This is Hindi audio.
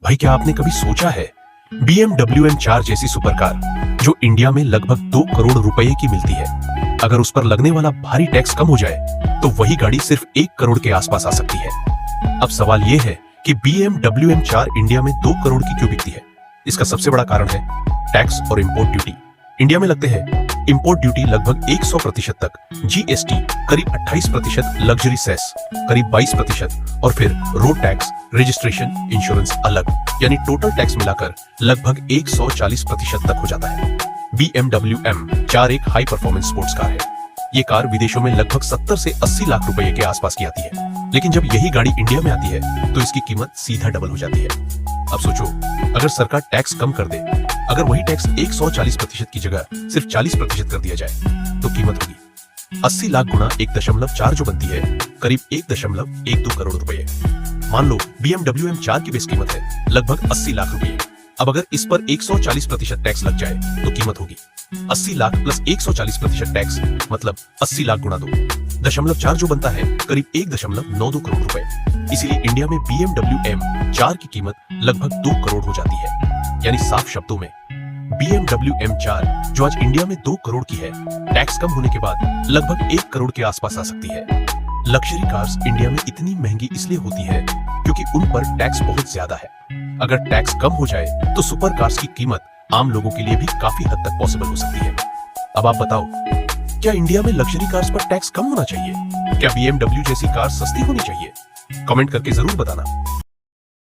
भाई क्या आपने कभी सोचा है BMW M4 जैसी सुपर कार जो इंडिया में लगभग 2 करोड़ रुपए की मिलती है, अगर उस पर लगने वाला भारी टैक्स कम हो जाए तो वही गाड़ी सिर्फ 1 करोड़ के आसपास आ सकती है। अब सवाल यह है कि BMW M4 इंडिया में 2 करोड़ की क्यों बिकती है। इसका सबसे बड़ा कारण है टैक्स और इंपोर्ट ड्यूटी। इंडिया में लगते हैं इंपोर्ट ड्यूटी लगभग 100% तक, जीएसटी करीब 28%, लग्जरी सेस करीब 22% और फिर रोड टैक्स, रजिस्ट्रेशन, इंश्योरेंस अलग, यानी टोटल टैक्स मिलाकर लगभग 140% तक हो जाता है। BMW M4 एक हाई परफॉर्मेंस स्पोर्ट्स कार है। ये कार विदेशों में लगभग 70 से 80 लाख रुपए के आसपास की आती है, लेकिन जब यही गाड़ी इंडिया में आती है तो इसकी कीमत सीधा डबल हो जाती है। अब सोचो, अगर सरकार टैक्स कम कर दे, अगर वही टैक्स 140% की जगह सिर्फ 40% कर दिया जाए तो कीमत होगी 80 लाख गुना 1.4 जो बनती है करीब 1.12 करोड़ रुपए। मान लो BMW M4 की बेस कीमत है लगभग 80 लाख रुपए। अब अगर इस पर 140% टैक्स लग जाए तो कीमत होगी 80 लाख प्लस 140% टैक्स, मतलब 80 लाख गुना 2.4 जो बनता है करीब 1.92 करोड़ रुपए। इसीलिए इंडिया में BMW M4 की कीमत लगभग 2 करोड़ हो जाती है। यानी साफ शब्दों में BMW M4 जो आज इंडिया में 2 करोड़ की है, टैक्स कम होने के बाद लगभग 1 करोड़ के आसपास आ सकती है। लग्जरी कार्स इंडिया में इतनी महंगी इसलिए होती है क्योंकि उन पर टैक्स बहुत ज्यादा है। अगर टैक्स कम हो जाए तो सुपर कार्स की कीमत आम लोगों के लिए भी काफी हद तक पॉसिबल हो सकती है। अब आप बताओ, क्या इंडिया में लग्जरी कार्स पर टैक्स कम होना चाहिए? क्या BMW जैसी कार सस्ती होनी चाहिए? कमेंट करके जरूर बताना।